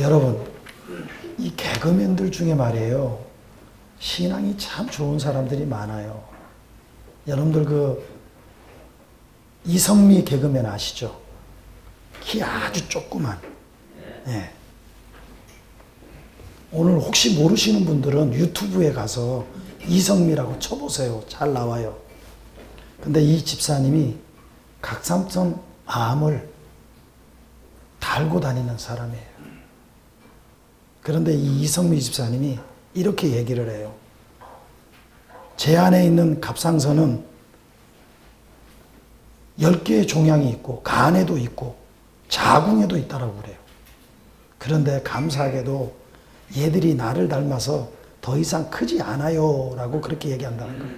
여러분, 이 개그맨들 중에 말이에요, 신앙이 참 좋은 사람들이 많아요. 여러분들 이성미 개그맨 아시죠? 키 아주 조그만. 예. 오늘 혹시 모르시는 분들은 유튜브에 가서 이성미라고 쳐보세요. 잘 나와요. 근데 이 집사님이 각삼천 암을 달고 다니는 사람이에요. 그런데 이 이성미 집사님이 이렇게 얘기를 해요. 제 안에 있는 갑상선은 10개의 종양이 있고 간에도 있고 자궁에도 있다라고 그래요. 그런데 감사하게도 얘들이 나를 닮아서 더 이상 크지 않아요 라고 그렇게 얘기한다는 거예요.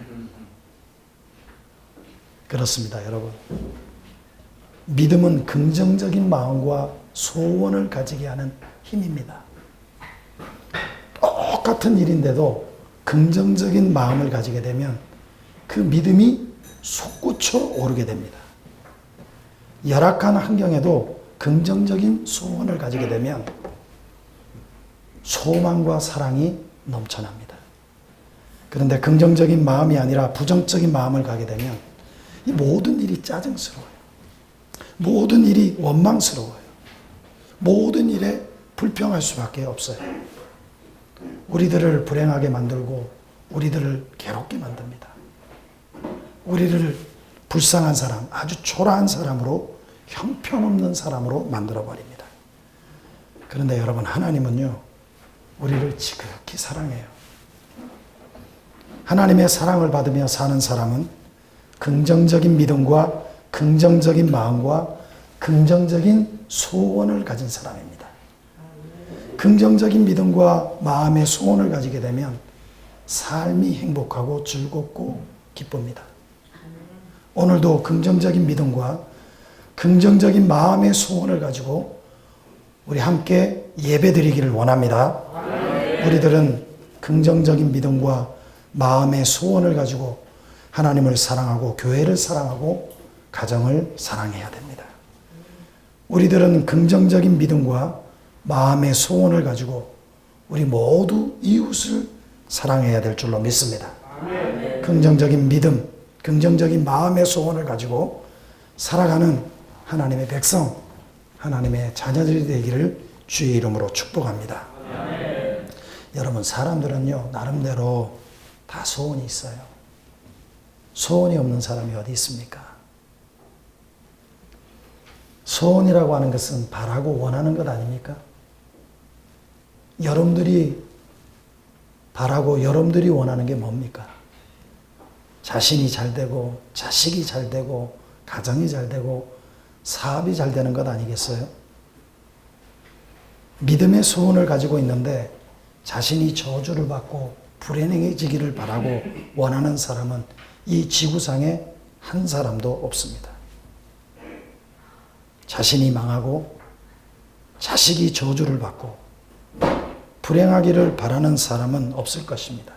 그렇습니다, 여러분. 믿음은 긍정적인 마음과 소원을 가지게 하는 힘입니다. 똑같은 일인데도 긍정적인 마음을 가지게 되면 그 믿음이 솟구쳐 오르게 됩니다. 열악한 환경에도 긍정적인 소원을 가지게 되면 소망과 사랑이 넘쳐납니다. 그런데 긍정적인 마음이 아니라 부정적인 마음을 가게 되면 이 모든 일이 짜증스러워요. 모든 일이 원망스러워요. 모든 일에 불평할 수밖에 없어요. 우리들을 불행하게 만들고 우리들을 괴롭게 만듭니다. 우리를 불쌍한 사람, 아주 초라한 사람으로, 형편없는 사람으로 만들어버립니다. 그런데 여러분, 하나님은요, 우리를 지극히 사랑해요. 하나님의 사랑을 받으며 사는 사람은 긍정적인 믿음과 긍정적인 마음과 긍정적인 소원을 가진 사람입니다. 긍정적인 믿음과 마음의 소원을 가지게 되면 삶이 행복하고 즐겁고 기쁩니다. 오늘도 긍정적인 믿음과 긍정적인 마음의 소원을 가지고 우리 함께 예배드리기를 원합니다. 우리들은 긍정적인 믿음과 마음의 소원을 가지고 하나님을 사랑하고 교회를 사랑하고 가정을 사랑해야 됩니다. 우리들은 긍정적인 믿음과 마음의 소원을 가지고 우리 모두 이웃을 사랑해야 될 줄로 믿습니다. 긍정적인 믿음, 긍정적인 마음의 소원을 가지고 살아가는 하나님의 백성, 하나님의 자녀들이 되기를 주의 이름으로 축복합니다. 여러분, 사람들은요, 나름대로 다 소원이 있어요. 소원이 없는 사람이 어디 있습니까? 소원이라고 하는 것은 바라고 원하는 것 아닙니까? 여러분들이 바라고 여러분들이 원하는 게 뭡니까? 자신이 잘 되고, 자식이 잘 되고, 가정이 잘 되고, 사업이 잘 되는 것 아니겠어요? 믿음의 소원을 가지고 있는데 자신이 저주를 받고 불행해지기를 바라고 원하는 사람은 이 지구상에 한 사람도 없습니다. 자신이 망하고 자식이 저주를 받고 불행하기를 바라는 사람은 없을 것입니다.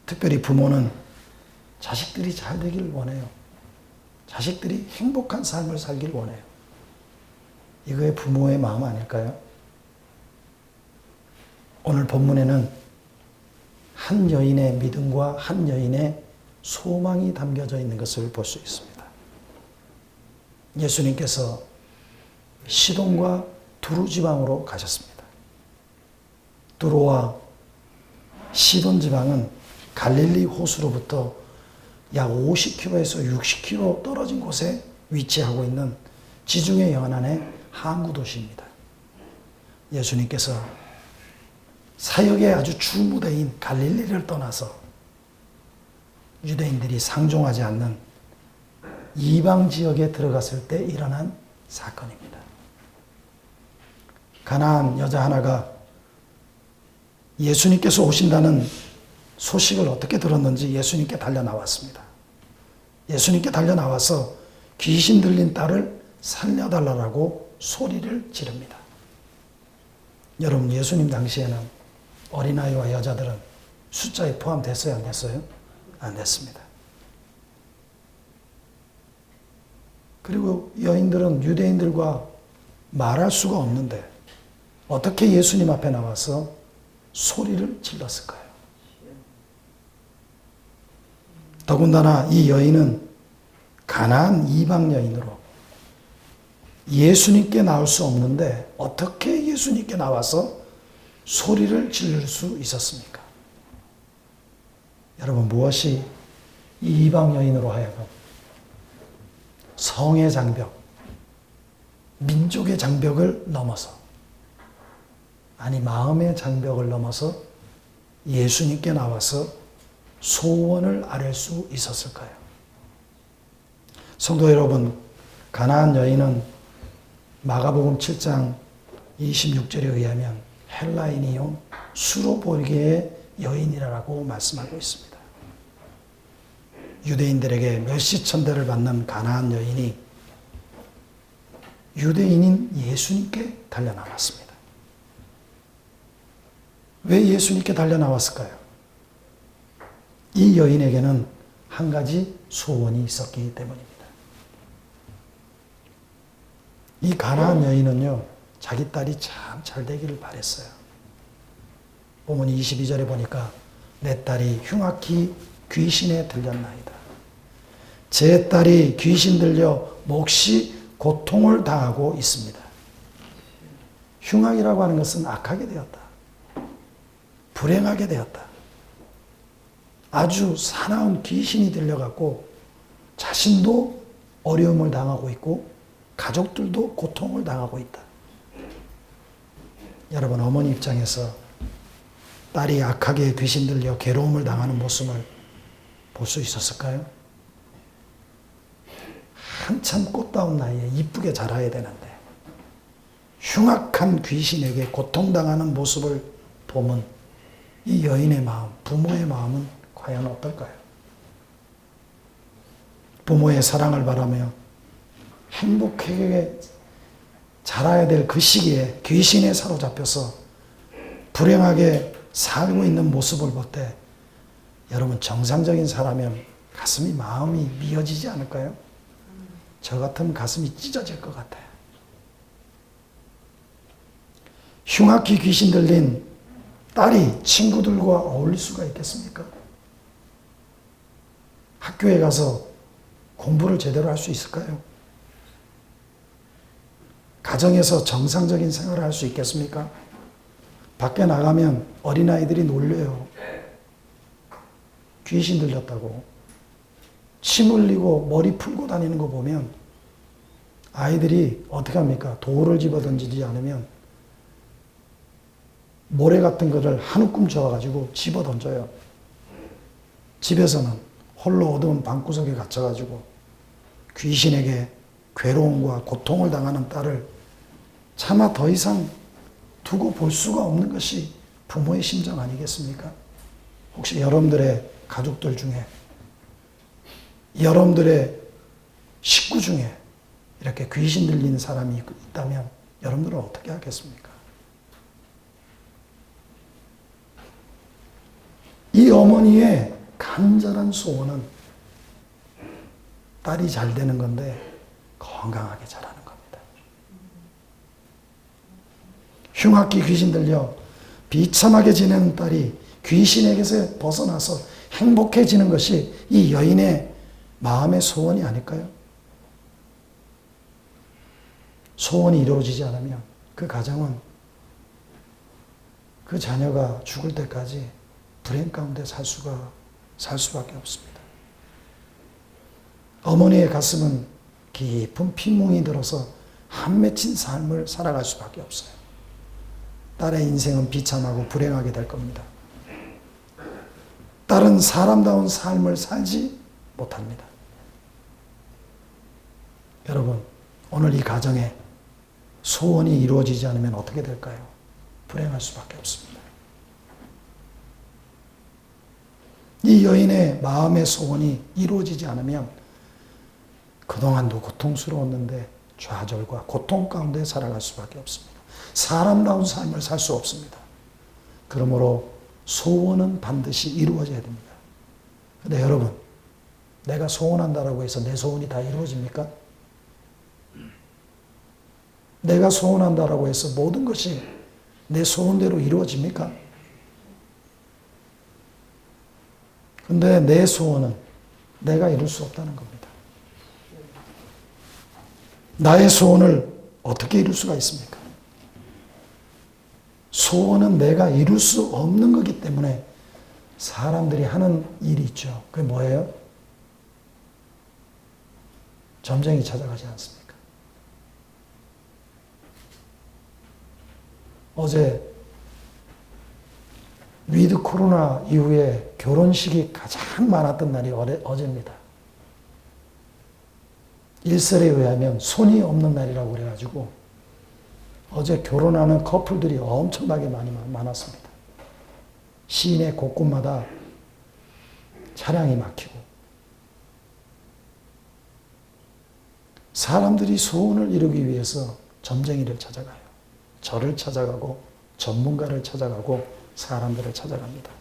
특별히 부모는 자식들이 잘 되기를 원해요. 자식들이 행복한 삶을 살기를 원해요. 이거의 부모의 마음 아닐까요? 오늘 본문에는 한 여인의 믿음과 한 여인의 소망이 담겨져 있는 것을 볼 수 있습니다. 예수님께서 시돈과 두루 지방으로 가셨습니다. 두루와 시돈 지방은 갈릴리 호수로부터 약 50km에서 60km 떨어진 곳에 위치하고 있는 지중해 연안의 항구 도시입니다. 예수님께서 사역의 아주 주무대인 갈릴리를 떠나서 유대인들이 상종하지 않는 이방 지역에 들어갔을 때 일어난 사건입니다. 가나안 여자 하나가 예수님께서 오신다는 소식을 어떻게 들었는지 예수님께 달려나왔습니다. 예수님께 달려나와서 귀신 들린 딸을 살려달라고 소리를 지릅니다. 여러분, 예수님 당시에는 어린아이와 여자들은 숫자에 포함됐어요, 안 됐어요? 안 됐습니다. 그리고 여인들은 유대인들과 말할 수가 없는데 어떻게 예수님 앞에 나와서 소리를 질렀을까요? 더군다나 이 여인은 가나안 이방 여인으로 예수님께 나올 수 없는데 어떻게 예수님께 나와서 소리를 지를 수 있었습니까? 여러분, 무엇이 이 이방 여인으로 하여금 성의 장벽, 민족의 장벽을 넘어서, 아니 마음의 장벽을 넘어서 예수님께 나와서 소원을 아뢰 수 있었을까요? 성도 여러분, 가나안 여인은 마가복음 7장 26절에 의하면 헬라인이요 수로보게의 여인이라고 말씀하고 있습니다. 유대인들에게 멸시천대를 받는 가나안 여인이 유대인인 예수님께 달려나왔습니다. 왜 예수님께 달려나왔을까요? 이 여인에게는 한 가지 소원이 있었기 때문입니다. 이 가나안 여인은요, 자기 딸이 참 잘 되기를 바랬어요. 본문 22절에 보니까 내 딸이 흉악히 귀신에 들렸나이다. 제 딸이 귀신 들려 몹시 고통을 당하고 있습니다. 흉악이라고 하는 것은 악하게 되었다. 불행하게 되었다. 아주 사나운 귀신이 들려갖고 자신도 어려움을 당하고 있고 가족들도 고통을 당하고 있다. 여러분, 어머니 입장에서 딸이 악하게 귀신 들려 괴로움을 당하는 모습을 볼 수 있었을까요? 한참 꽃다운 나이에 이쁘게 자라야 되는데 흉악한 귀신에게 고통당하는 모습을 보면 이 여인의 마음, 부모의 마음은 과연 어떨까요? 부모의 사랑을 바라며 행복하게 자라야 될 그 시기에 귀신에 사로잡혀서 불행하게 살고 있는 모습을 볼 때 여러분, 정상적인 사람이면 가슴이, 마음이 미어지지 않을까요? 저 같으면 가슴이 찢어질 것 같아요. 흉악히 귀신 들린 딸이 친구들과 어울릴 수가 있겠습니까? 학교에 가서 공부를 제대로 할 수 있을까요? 가정에서 정상적인 생활을 할 수 있겠습니까? 밖에 나가면 어린아이들이 놀려요. 귀신 들렸다고. 침 흘리고 머리 풀고 다니는 거 보면 아이들이 어떻게 합니까? 돌을 집어 던지지 않으면 모래 같은 거를 한 움큼 줘가지고 집어 던져요. 집에서는 홀로 어두운 방구석에 갇혀가지고 귀신에게 괴로움과 고통을 당하는 딸을 차마 더 이상 두고 볼 수가 없는 것이 부모의 심정 아니겠습니까? 혹시 여러분들의 가족들 중에, 여러분들의 식구 중에 이렇게 귀신 들리는 사람이 있다면 여러분들은 어떻게 하겠습니까? 이 어머니의 간절한 소원은 딸이 잘 되는 건데 건강하게 자라는 겁니다. 흉악히 귀신 들려 비참하게 지내는 딸이 귀신에게서 벗어나서 행복해지는 것이 이 여인의 마음의 소원이 아닐까요? 소원이 이루어지지 않으면 그 가정은 그 자녀가 죽을 때까지 불행 가운데 살 수밖에 없습니다. 어머니의 가슴은 깊은 피멍이 들어서 한 맺힌 삶을 살아갈 수밖에 없어요. 딸의 인생은 비참하고 불행하게 될 겁니다. 딸은 사람다운 삶을 살지 못합니다. 여러분, 오늘 이 가정에 소원이 이루어지지 않으면 어떻게 될까요? 불행할 수밖에 없습니다. 이 여인의 마음의 소원이 이루어지지 않으면 그동안도 고통스러웠는데 좌절과 고통 가운데 살아갈 수밖에 없습니다. 사람다운 삶을 살 수 없습니다. 그러므로 소원은 반드시 이루어져야 됩니다. 근데 여러분, 내가 소원한다라고 해서 내 소원이 다 이루어집니까? 내가 소원한다라고 해서 모든 것이 내 소원대로 이루어집니까? 근데 내 소원은 내가 이룰 수 없다는 겁니다. 나의 소원을 어떻게 이룰 수가 있습니까? 소원은 내가 이룰 수 없는 거기 때문에 사람들이 하는 일이 있죠. 그게 뭐예요? 점쟁이 찾아가지 않습니까? 어제 위드 코로나 이후에 결혼식이 가장 많았던 날이 어제입니다. 일설에 의하면 손이 없는 날이라고 그래가지고 어제 결혼하는 커플들이 엄청나게 많았습니다. 시내 곳곳마다 차량이 막히고 사람들이 소원을 이루기 위해서 점쟁이를 찾아가요. 저를 찾아가고 전문가를 찾아가고 사람들을 찾아갑니다.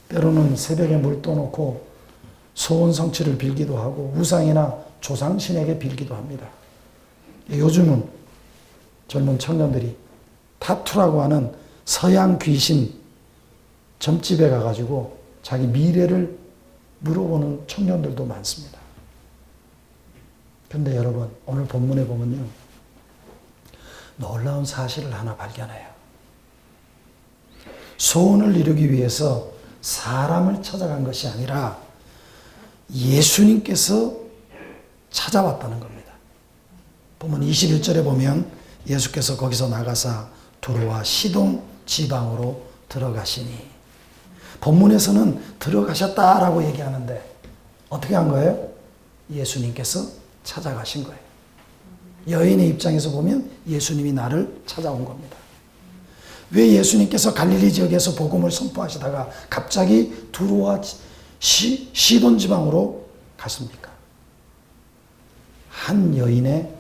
때로는 새벽에 물 떠놓고 소원 성취를 빌기도 하고 우상이나 조상신에게 빌기도 합니다. 요즘은 젊은 청년들이 타투라고 하는 서양 귀신 점집에 가가지고 자기 미래를 물어보는 청년들도 많습니다. 그런데 여러분, 오늘 본문에 보면요, 놀라운 사실을 하나 발견해요. 소원을 이루기 위해서 사람을 찾아간 것이 아니라 예수님께서 찾아왔다는 겁니다. 보면 21절에 보면 예수께서 거기서 나가사 두로와 시돈 지방으로 들어가시니, 본문에서는 들어가셨다라고 얘기하는데 어떻게 한 거예요? 예수님께서 찾아가신 거예요. 여인의 입장에서 보면 예수님이 나를 찾아온 겁니다. 왜 예수님께서 갈릴리 지역에서 복음을 선포하시다가 갑자기 두로와 시돈 지방으로 갔습니까? 한 여인의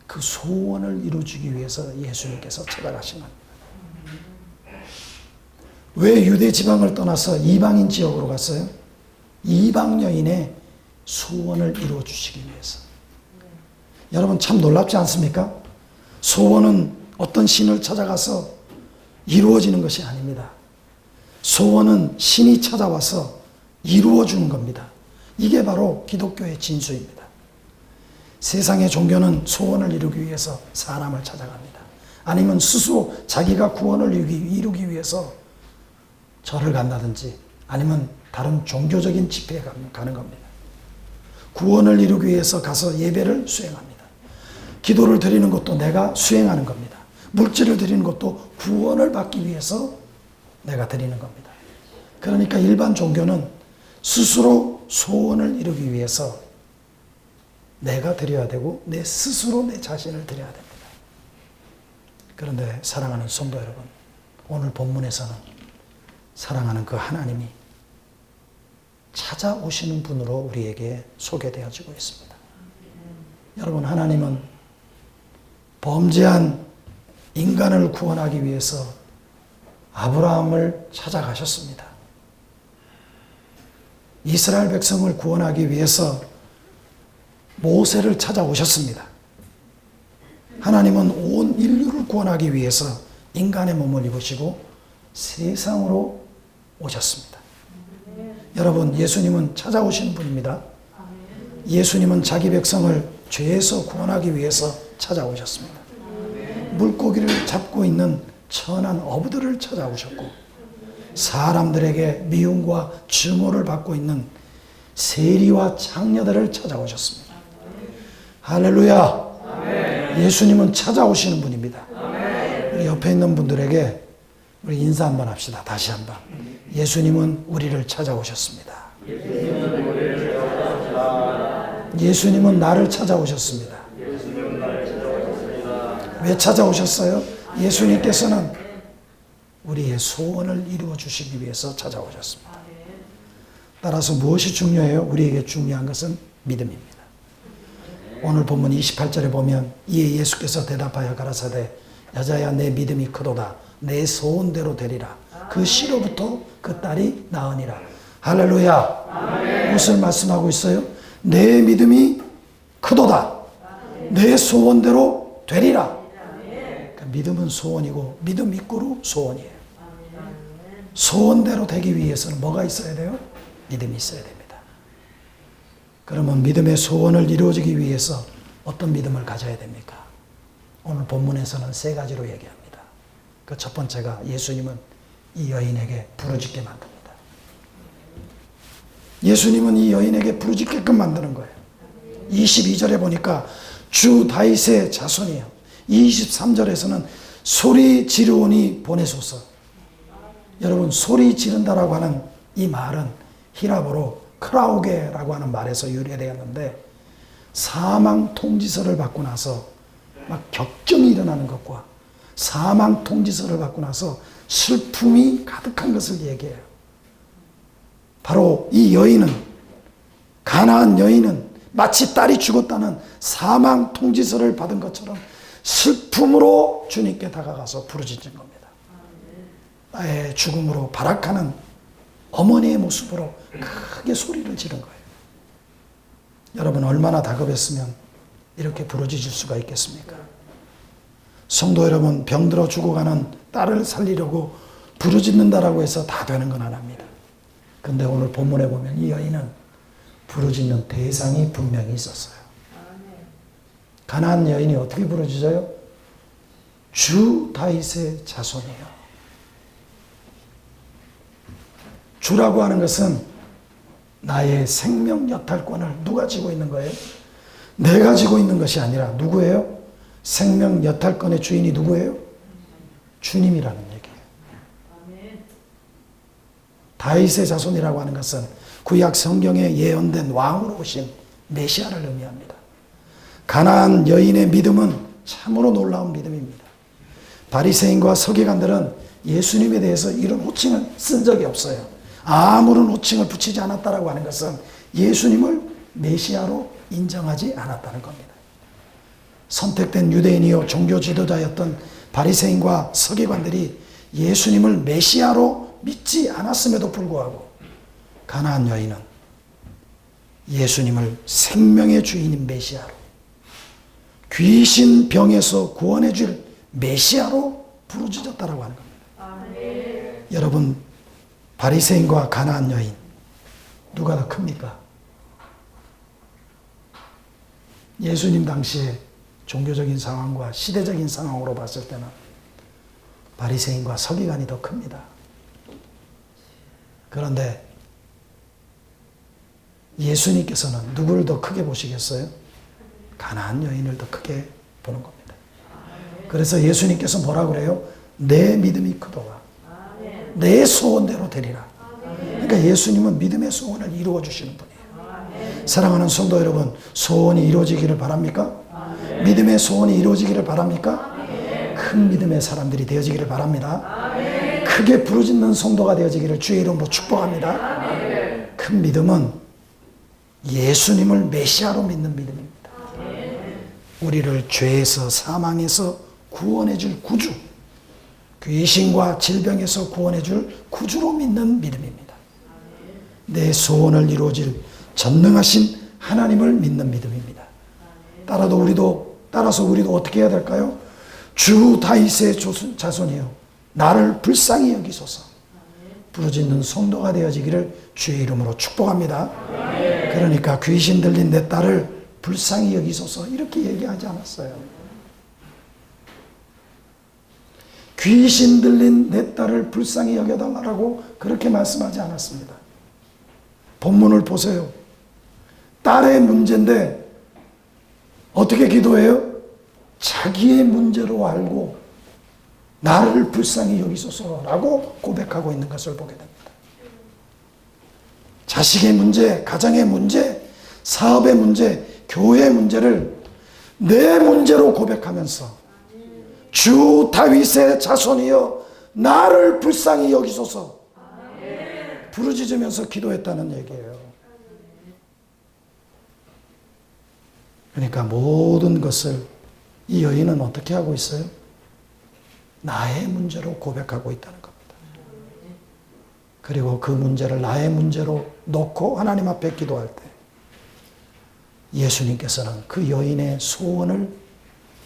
그 소원을 이루어주기 위해서 예수님께서 찾아가신 겁니다. 왜 유대 지방을 떠나서 이방인 지역으로 갔어요? 이방 여인의 소원을 이루어주시기 위해서. 여러분 참 놀랍지 않습니까? 소원은 어떤 신을 찾아가서 이루어지는 것이 아닙니다. 소원은 신이 찾아와서 이루어주는 겁니다. 이게 바로 기독교의 진수입니다. 세상의 종교는 소원을 이루기 위해서 사람을 찾아갑니다. 아니면 스스로 자기가 구원을 이루기 위해서 절을 간다든지 아니면 다른 종교적인 집회에 가는 겁니다. 구원을 이루기 위해서 가서 예배를 수행합니다. 기도를 드리는 것도 내가 수행하는 겁니다. 물질을 드리는 것도 구원을 받기 위해서 내가 드리는 겁니다. 그러니까 일반 종교는 스스로 소원을 이루기 위해서 내가 드려야 되고 내 스스로 내 자신을 드려야 됩니다. 그런데 사랑하는 성도 여러분, 오늘 본문에서는 사랑하는 그 하나님이 찾아오시는 분으로 우리에게 소개되어지고 있습니다. 여러분, 하나님은 범죄한 인간을 구원하기 위해서 아브라함을 찾아가셨습니다. 이스라엘 백성을 구원하기 위해서 모세를 찾아오셨습니다. 하나님은 온 인류를 구원하기 위해서 인간의 몸을 입으시고 세상으로 오셨습니다. 여러분, 예수님은 찾아오시는 분입니다. 예수님은 자기 백성을 죄에서 구원하기 위해서 찾아오셨습니다. 물고기를 잡고 있는 천한 어부들을 찾아오셨고 사람들에게 미움과 증오를 받고 있는 세리와 장녀들을 찾아오셨습니다. 할렐루야! 예수님은 찾아오시는 분입니다. 우리 옆에 있는 분들에게 우리 인사 한번 합시다. 다시 한번. 예수님은 우리를 찾아오셨습니다. 예수님은 나를 찾아오셨습니다. 왜 찾아오셨어요? 예수님께서는 우리의 소원을 이루어 주시기 위해서 찾아오셨습니다. 따라서 무엇이 중요해요? 우리에게 중요한 것은 믿음입니다. 오늘 본문 28절에 보면 이에 예수께서 대답하여 가라사대 여자야 내 믿음이 크도다 내 소원대로 되리라 그 시로부터 그 딸이 나으니라. 할렐루야. 아멘. 무엇을 말씀하고 있어요? 내 믿음이 크도다 내 소원대로 되리라. 그러니까 믿음은 소원이고 믿음 이꼬로 소원이에요. 소원대로 되기 위해서는 뭐가 있어야 돼요? 믿음이 있어야 됩니다. 그러면 믿음의 소원을 이루어지기 위해서 어떤 믿음을 가져야 됩니까? 오늘 본문에서는 3가지로 얘기합니다. 그 첫 번째가 예수님은 이 여인에게 부르짖게 만듭니다. 예수님은 이 여인에게 부르짖게끔 만드는 거예요. 22절에 보니까 주 다윗의 자손이요. 23절에서는 소리 지르오니 보내소서. 여러분, 소리 지른다라고 하는 이 말은 히라보로 크라우게라고 하는 말에서 유래되었는데, 사망 통지서를 받고 나서 막 격정이 일어나는 것과 사망 통지서를 받고 나서 슬픔이 가득한 것을 얘기해요. 바로 이 여인은, 가나안 여인은 마치 딸이 죽었다는 사망 통지서를 받은 것처럼 슬픔으로 주님께 다가가서 부르짖은 겁니다. 나의 죽음으로 발악하는 어머니의 모습으로 크게 소리를 지른 거예요. 여러분, 얼마나 다급했으면 이렇게 부르짖을 수가 있겠습니까? 성도 여러분, 병들어 죽어가는 딸을 살리려고 부르짖는다라고 해서 다 되는 건 아닙니다. 근데 오늘 본문에 보면 이 여인은 부르짖는 대상이 분명히 있었어요. 가나안 여인이 어떻게 부르짖어요? 주 다윗의 자손이요. 주라고 하는 것은 나의 생명 여탈권을 누가 쥐고 있는 거예요? 내가 쥐고 있는 것이 아니라 누구예요? 생명 여탈권의 주인이 누구예요? 주님이라는 얘기예요. 다윗의 자손이라고 하는 것은 구약 성경에 예언된 왕으로 오신 메시아를 의미합니다. 가나안 여인의 믿음은 참으로 놀라운 믿음입니다. 바리새인과 서기관들은 예수님에 대해서 이런 호칭을 쓴 적이 없어요. 아무런 호칭을 붙이지 않았다라고 하는 것은 예수님을 메시아로 인정하지 않았다는 겁니다. 선택된 유대인이요 종교 지도자였던 바리새인과 서기관들이 예수님을 메시아로 믿지 않았음에도 불구하고 가나안 여인은 예수님을 생명의 주인인 메시아로, 귀신 병에서 구원해 줄 메시아로 부르짖었다라고 하는 겁니다. 여러분, 바리새인과 가나안 여인 누가 더 큽니까? 예수님 당시에 종교적인 상황과 시대적인 상황으로 봤을 때는 바리새인과 서기관이 더 큽니다. 그런데 예수님께서는 누구를 더 크게 보시겠어요? 가나안 여인을 더 크게 보는 겁니다. 그래서 예수님께서 뭐라 그래요? 내 믿음이 크도다. 내 소원대로 되리라. 그러니까 예수님은 믿음의 소원을 이루어 주시는 분이에요. 사랑하는 성도 여러분, 소원이 이루어지기를 바랍니까? 믿음의 소원이 이루어지기를 바랍니까? 큰 믿음의 사람들이 되어지기를 바랍니다. 크게 부르짖는 성도가 되어지기를 주의 이름으로 축복합니다. 큰 믿음은 예수님을 메시아로 믿는 믿음입니다. 우리를 죄에서 사망에서 구원해 줄 구주, 귀신과 질병에서 구원해 줄 구주로 믿는 믿음입니다. 내 소원을 이루어질 전능하신 하나님을 믿는 믿음입니다. 따라서 우리도 어떻게 해야 될까요? 주 다윗의 자손이여 나를 불쌍히 여기소서. 부르짖는 성도가 되어지기를 주의 이름으로 축복합니다. 그러니까 귀신 들린 내 딸을 불쌍히 여기소서 이렇게 얘기하지 않았어요. 귀신 들린 내 딸을 불쌍히 여겨달라고 그렇게 말씀하지 않았습니다. 본문을 보세요. 딸의 문제인데 어떻게 기도해요? 자기의 문제로 알고 나를 불쌍히 여기소서라고 고백하고 있는 것을 보게 됩니다. 자식의 문제, 가정의 문제, 사업의 문제, 교회의 문제를 내 문제로 고백하면서 주 다윗의 자손이여 나를 불쌍히 여기소서 부르짖으면서 기도했다는 얘기예요. 그러니까 모든 것을 이 여인은 어떻게 하고 있어요? 나의 문제로 고백하고 있다는 겁니다. 그리고 그 문제를 나의 문제로 놓고 하나님 앞에 기도할 때 예수님께서는 그 여인의 소원을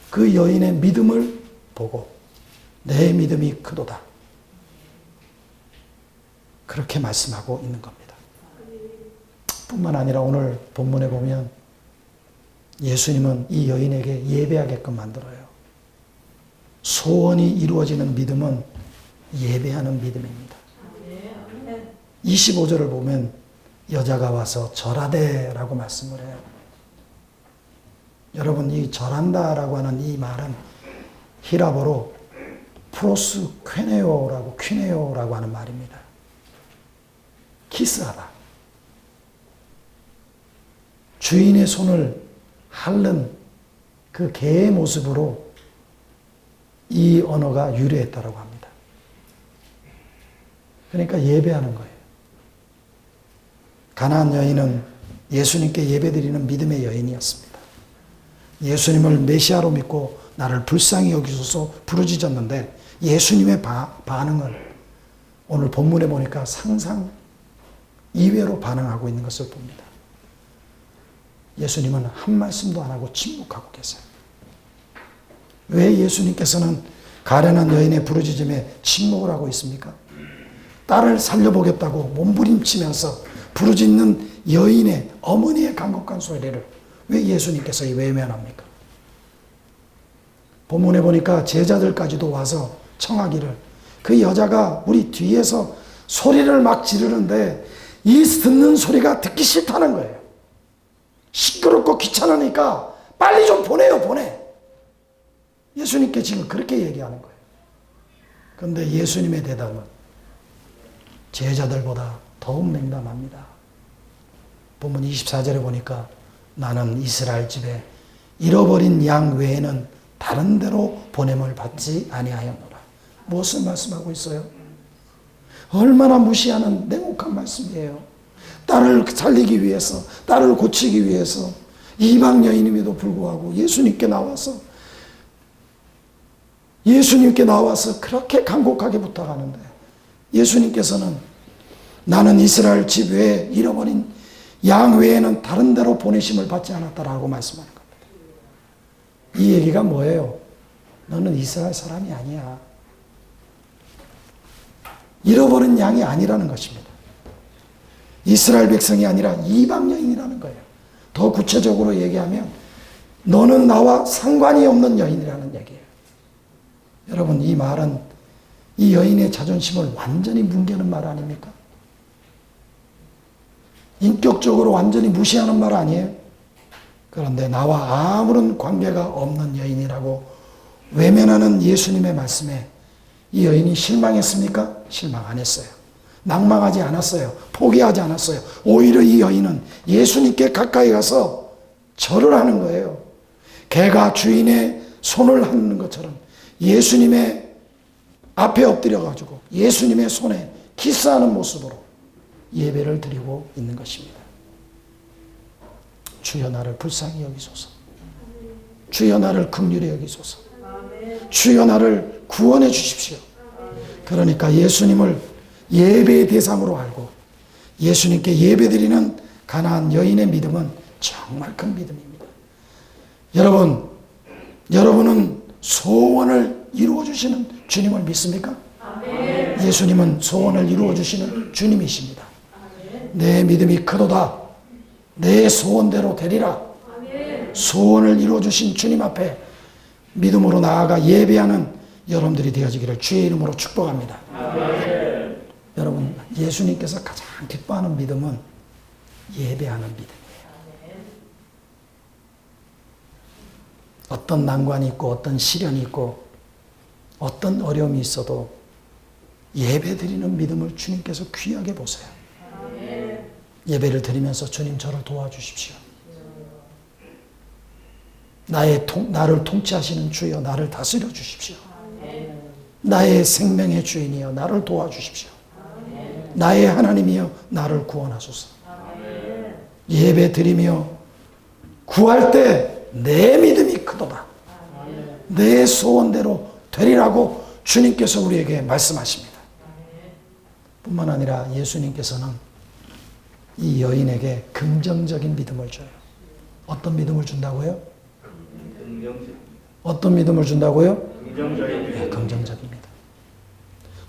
그 여인의 믿음을 보고 내 믿음이 크도다. 그렇게 말씀하고 있는 겁니다. 뿐만 아니라 오늘 본문에 보면 예수님은 이 여인에게 예배하게끔 만들어요. 소원이 이루어지는 믿음은 예배하는 믿음입니다. 25절을 보면 여자가 와서 절하되라고 말씀을 해요. 여러분, 이 절한다라고 하는 이 말은 히라보로 프로스 퀴네오라고 하는 말입니다. 키스하다. 주인의 손을 핥는 그 개의 모습으로 이 언어가 유래했다고 합니다. 그러니까 예배하는 거예요. 가나안 여인은 예수님께 예배드리는 믿음의 여인이었습니다. 예수님을 메시아로 믿고 나를 불쌍히 여기소서 부르짖었는데 예수님의 반응은 오늘 본문에 보니까 상상 이외로 반응하고 있는 것을 봅니다. 예수님은 한 말씀도 안 하고 침묵하고 계세요. 왜 예수님께서는 가련한 여인의 부르짖음에 침묵을 하고 있습니까? 딸을 살려보겠다고 몸부림치면서 부르짖는 여인의 어머니의 간곡한 소리를 왜 예수님께서 외면합니까? 본문에 보니까 제자들까지도 와서 청하기를, 그 여자가 우리 뒤에서 소리를 막 지르는데 이 듣는 소리가 듣기 싫다는 거예요. 시끄럽고 귀찮으니까 빨리 좀 보내요, 보내. 예수님께 지금 그렇게 얘기하는 거예요. 그런데 예수님의 대답은 제자들보다 더욱 냉담합니다. 본문 24절에 보니까 나는 이스라엘 집에 잃어버린 양 외에는 다른 데로 보냄을 받지 아니하였노라. 무엇을 말씀하고 있어요? 얼마나 무시하는 냉혹한 말씀이에요. 딸을 살리기 위해서, 딸을 고치기 위해서 이방 여인임에도 불구하고 예수님께 나와서 그렇게 간곡하게 부탁하는데 예수님께서는 나는 이스라엘 집 외에 잃어버린 양 외에는 다른 데로 보내심을 받지 않았다라고 말씀하는 겁니다. 이 얘기가 뭐예요? 너는 이스라엘 사람이 아니야. 잃어버린 양이 아니라는 것입니다. 이스라엘 백성이 아니라 이방 여인이라는 거예요. 더 구체적으로 얘기하면 너는 나와 상관이 없는 여인이라는 얘기예요. 여러분, 이 말은 이 여인의 자존심을 완전히 뭉개는 말 아닙니까? 인격적으로 완전히 무시하는 말 아니에요? 그런데 나와 아무런 관계가 없는 여인이라고 외면하는 예수님의 말씀에 이 여인이 실망했습니까? 실망 안 했어요. 낭망하지 않았어요. 포기하지 않았어요. 오히려 이 여인은 예수님께 가까이 가서 절을 하는 거예요. 개가 주인의 손을 핥는 것처럼 예수님의 앞에 엎드려가지고 예수님의 손에 키스하는 모습으로 예배를 드리고 있는 것입니다. 주여 나를 불쌍히 여기소서. 주여 나를 긍휼히 여기소서. 주여 나를 구원해 주십시오. 그러니까 예수님을 예배의 대상으로 알고 예수님께 예배드리는 가나안 여인의 믿음은 정말 큰 믿음입니다. 여러분은 소원을 이루어주시는 주님을 믿습니까? 아멘. 예수님은 소원을 이루어주시는 주님이십니다. 아멘. 내 믿음이 크도다. 내 소원대로 되리라. 아멘. 소원을 이루어주신 주님 앞에 믿음으로 나아가 예배하는 여러분들이 되어지기를 주의 이름으로 축복합니다. 아멘. 여러분, 예수님께서 가장 기뻐하는 믿음은 예배하는 믿음이에요. 어떤 난관이 있고 어떤 시련이 있고 어떤 어려움이 있어도 예배드리는 믿음을 주님께서 귀하게 보세요. 예배를 드리면서 주님 저를 도와주십시오. 나를 통치하시는 주여 나를 다스려 주십시오. 나의 생명의 주인이여 나를 도와주십시오. 나의 하나님이여 나를 구원하소서. 예배 드리며 구할 때 내 믿음이 크도다. 내 소원대로 되리라고 주님께서 우리에게 말씀하십니다. 뿐만 아니라 예수님께서는 이 여인에게 긍정적인 믿음을 줘요. 어떤 믿음을 준다고요? 어떤 믿음을 준다고요? 긍정적인 믿음. 네, 긍정적인 믿음.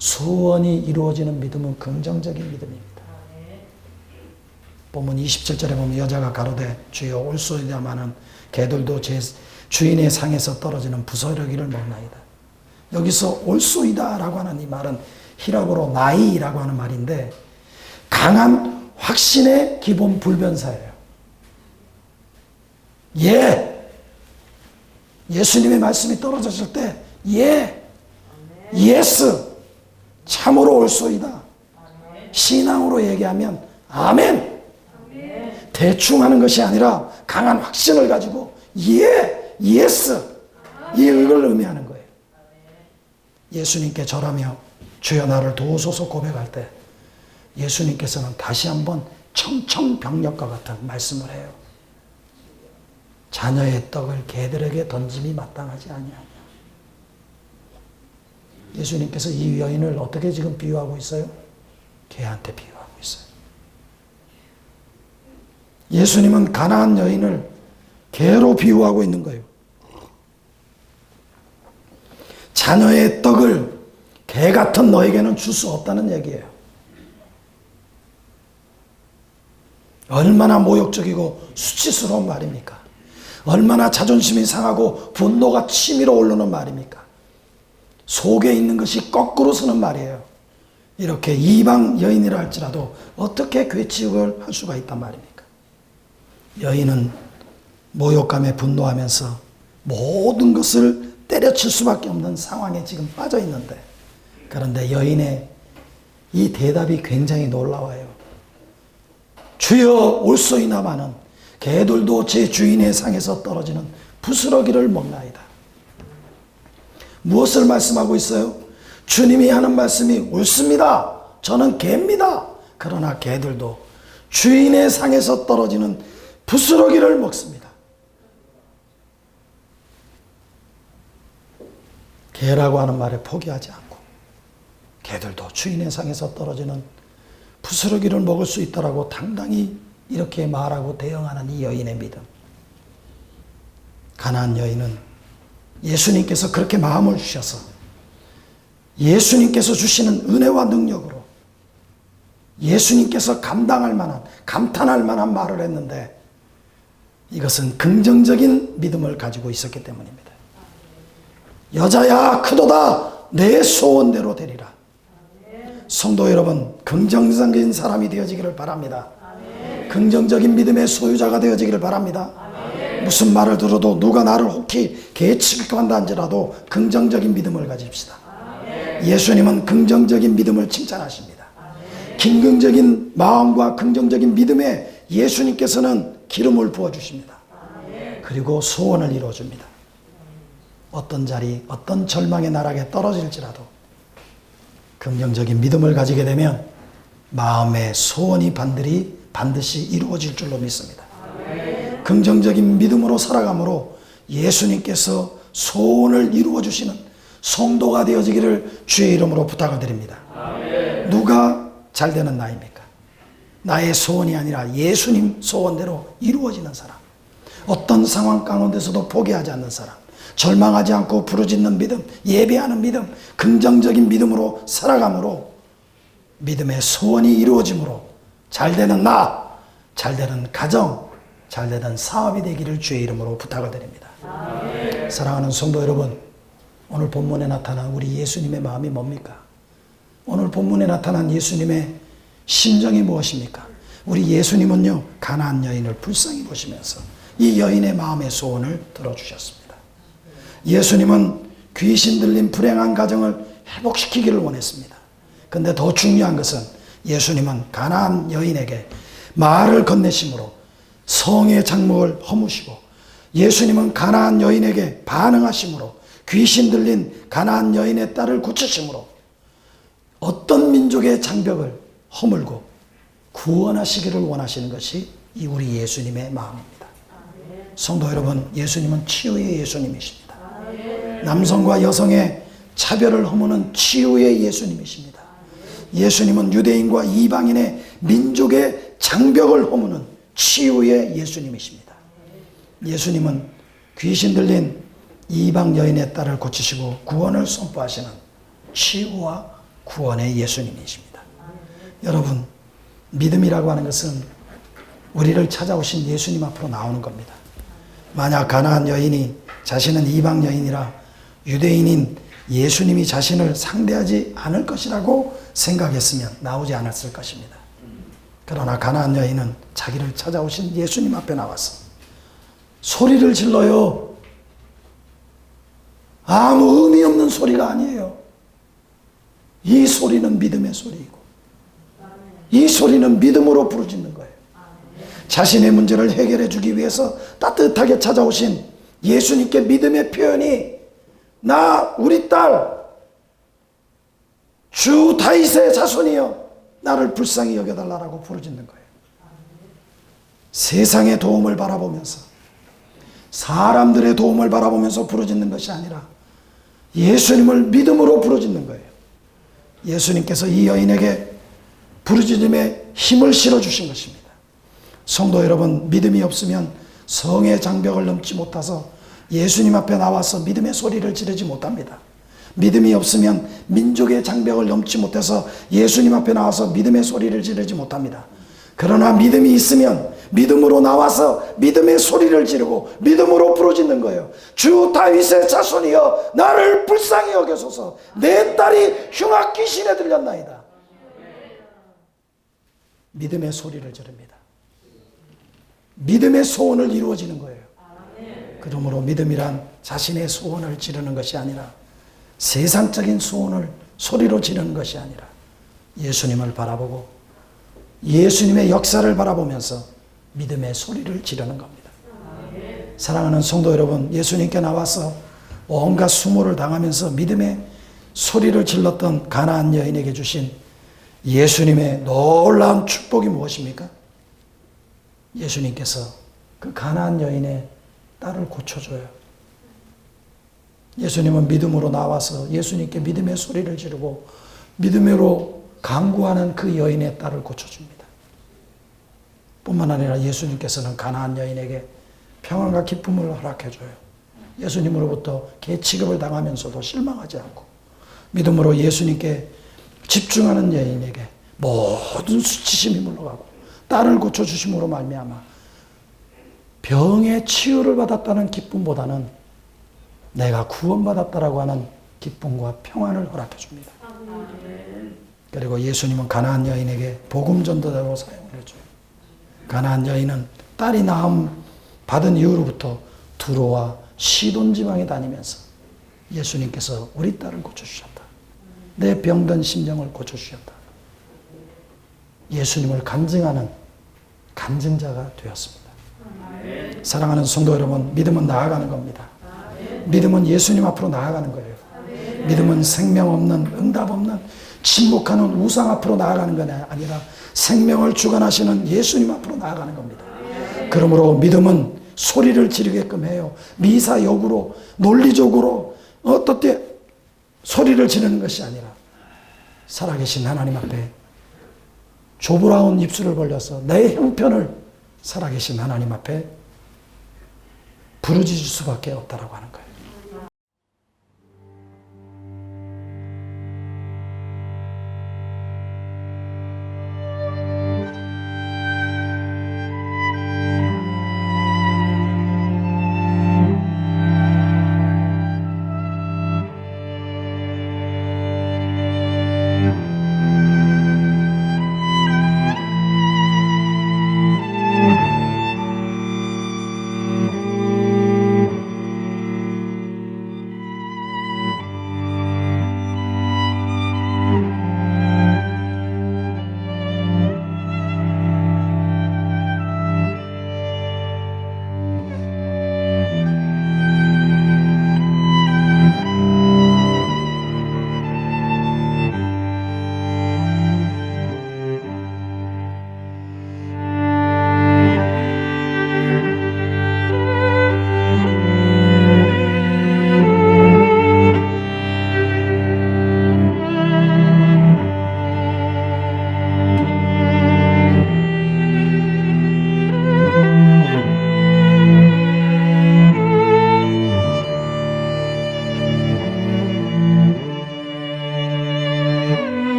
소원이 이루어지는 믿음은 긍정적인 믿음입니다. 본문 27절에 보면 여자가 가로되 주여 올소이다마는 개들도 제 주인의 상에서 떨어지는 부스러기를 먹나이다. 여기서 올소이다 라고 하는 이 말은 히라보로 나이라고 하는 말인데 강한 확신의 기본 불변사예요. 예. 예수님의 말씀이 떨어졌을 때 예. 예스. 참으로 올소이다. 신앙으로 얘기하면 아멘. 대충 하는 것이 아니라 강한 확신을 가지고 예, 예스 이걸 의미하는 거예요. 예수님께 절하며 주여 나를 도우소서 고백할 때 예수님께서는 다시 한번 청청병력과 같은 말씀을 해요. 자녀의 떡을 개들에게 던짐이 마땅하지 아니하냐. 예수님께서 이 여인을 어떻게 지금 비유하고 있어요? 개한테 비유하고 있어요. 예수님은 가나안 여인을 개로 비유하고 있는 거예요. 자녀의 떡을 개 같은 너에게는 줄 수 없다는 얘기예요. 얼마나 모욕적이고 수치스러운 말입니까? 얼마나 자존심이 상하고 분노가 치밀어 오르는 말입니까? 속에 있는 것이 거꾸로 서는 말이에요. 이렇게 이방 여인이라 할지라도 어떻게 괴치욕을 할 수가 있단 말입니까? 여인은 모욕감에 분노하면서 모든 것을 때려칠 수밖에 없는 상황에 지금 빠져 있는데, 그런데 여인의 이 대답이 굉장히 놀라워요. 주여 올소이나마는 개들도 제 주인의 상에서 떨어지는 부스러기를 먹나이다. 무엇을 말씀하고 있어요? 주님이 하는 말씀이 옳습니다. 저는 개입니다. 그러나 개들도 주인의 상에서 떨어지는 부스러기를 먹습니다. 개라고 하는 말에 포기하지 않고 개들도 주인의 상에서 떨어지는 부스러기를 먹을 수 있다라고 당당히 이렇게 말하고 대응하는 이 여인의 믿음. 가나안 여인은 예수님께서 그렇게 마음을 주셔서 예수님께서 주시는 은혜와 능력으로 예수님께서 감당할 만한, 감탄할 만한 말을 했는데 이것은 긍정적인 믿음을 가지고 있었기 때문입니다. 여자야 크도다 내 소원대로 되리라. 성도 여러분, 긍정적인 사람이 되어지기를 바랍니다. 긍정적인 믿음의 소유자가 되어지기를 바랍니다. 무슨 말을 들어도 누가 나를 혹히 개취한다 한지라도 긍정적인 믿음을 가집시다. 예수님은 긍정적인 믿음을 칭찬하십니다. 긍정적인 마음과 긍정적인 믿음에 예수님께서는 기름을 부어주십니다. 그리고 소원을 이루어줍니다. 어떤 자리, 어떤 절망의 나락에 떨어질지라도 긍정적인 믿음을 가지게 되면 마음의 소원이 반드시 이루어질 줄로 믿습니다. 긍정적인 믿음으로 살아감으로 예수님께서 소원을 이루어주시는 성도가 되어지기를 주의 이름으로 부탁을 드립니다. 누가 잘 되는 나입니까? 나의 소원이 아니라 예수님 소원대로 이루어지는 사람. 어떤 상황 가운데서도 포기하지 않는 사람. 절망하지 않고 부르짖는 믿음, 예배하는 믿음, 긍정적인 믿음으로 살아감으로 믿음의 소원이 이루어짐으로 잘되는 나, 잘되는 가정, 잘되는 사업이 되기를 주의 이름으로 부탁을 드립니다. 사랑하는 성도 여러분, 오늘 본문에 나타난 우리 예수님의 마음이 뭡니까? 오늘 본문에 나타난 예수님의 심정이 무엇입니까? 우리 예수님은요, 가나안 여인을 불쌍히 보시면서 이 여인의 마음의 소원을 들어주셨습니다. 예수님은 귀신 들린 불행한 가정을 회복시키기를 원했습니다. 근데 더 중요한 것은 예수님은 가나안 여인에게 말을 건네심으로 성의 장막을 허무시고, 예수님은 가나안 여인에게 반응하심으로 귀신 들린 가나안 여인의 딸을 고치심으로 어떤 민족의 장벽을 허물고 구원하시기를 원하시는 것이 이 우리 예수님의 마음입니다. 성도 여러분, 예수님은 치유의 예수님이십니다. 남성과 여성의 차별을 허무는 치유의 예수님이십니다. 예수님은 유대인과 이방인의 민족의 장벽을 허무는 치유의 예수님이십니다. 예수님은 귀신 들린 이방 여인의 딸을 고치시고 구원을 선포하시는 치유와 구원의 예수님이십니다. 여러분, 믿음이라고 하는 것은 우리를 찾아오신 예수님 앞으로 나오는 겁니다. 만약 가나안 여인이 자신은 이방 여인이라 유대인인 예수님이 자신을 상대하지 않을 것이라고 생각했으면 나오지 않았을 것입니다. 그러나 가나안 여인은 자기를 찾아오신 예수님 앞에 나와서 소리를 질러요. 아무 의미 없는 소리가 아니에요. 이 소리는 믿음의 소리이고 이 소리는 믿음으로 부르짖는 거예요. 자신의 문제를 해결해 주기 위해서 따뜻하게 찾아오신 예수님께 믿음의 표현이 나 우리 딸 주 다윗의 자손이여 나를 불쌍히 여겨달라고 부르짖는 거예요. 세상의 도움을 바라보면서 사람들의 도움을 바라보면서 부르짖는 것이 아니라 예수님을 믿음으로 부르짖는 거예요. 예수님께서 이 여인에게 부르짖음에 힘을 실어주신 것입니다. 성도 여러분, 믿음이 없으면 성의 장벽을 넘지 못해서 예수님 앞에 나와서 믿음의 소리를 지르지 못합니다. 믿음이 없으면 민족의 장벽을 넘지 못해서 예수님 앞에 나와서 믿음의 소리를 지르지 못합니다. 그러나 믿음이 있으면 믿음으로 나와서 믿음의 소리를 지르고 믿음으로 부르짖는 거예요. 주 다윗의 자손이여 나를 불쌍히 여겨소서. 내 딸이 흉악 귀신에 들렸나이다. 믿음의 소리를 지릅니다. 믿음의 소원을 이루어지는 거예요. 그러므로 믿음이란 자신의 소원을 지르는 것이 아니라 세상적인 소원을 소리로 지르는 것이 아니라 예수님을 바라보고 예수님의 역사를 바라보면서 믿음의 소리를 지르는 겁니다. 사랑하는 성도 여러분, 예수님께 나와서 온갖 수모를 당하면서 믿음의 소리를 질렀던 가나안 여인에게 주신 예수님의 놀라운 축복이 무엇입니까? 예수님께서 그 가나안 여인의 딸을 고쳐줘요. 예수님은 믿음으로 나와서 예수님께 믿음의 소리를 지르고 믿음으로 간구하는 그 여인의 딸을 고쳐줍니다. 뿐만 아니라 예수님께서는 가나안 여인에게 평안과 기쁨을 허락해줘요. 예수님으로부터 개취급을 당하면서도 실망하지 않고 믿음으로 예수님께 집중하는 여인에게 모든 수치심이 물러가고 딸을 고쳐주심으로 말미암아 병의 치유를 받았다는 기쁨보다는 내가 구원받았다라고 하는 기쁨과 평안을 허락해 줍니다. 그리고 예수님은 가나안 여인에게 복음 전도자로 사용을 해줘요. 가나안 여인은 딸이 낳음 받은 이후로부터 두로와 시돈 지방에 다니면서 예수님께서 우리 딸을 고쳐주셨다. 내 병든 심령을 고쳐주셨다. 예수님을 간증하는 간증자가 되었습니다. 사랑하는 성도 여러분, 믿음은 나아가는 겁니다. 믿음은 예수님 앞으로 나아가는 거예요. 믿음은 생명 없는, 응답 없는, 침묵하는 우상 앞으로 나아가는 건 아니라 생명을 주관하시는 예수님 앞으로 나아가는 겁니다. 그러므로 믿음은 소리를 지르게끔 해요. 미사역으로, 논리적으로 어떻게 소리를 지르는 것이 아니라 살아계신 하나님 앞에 조부라운 입술을 벌려서 내 형편을 살아계신 하나님 앞에 부르짖을 수밖에 없다라고 하는 거예요.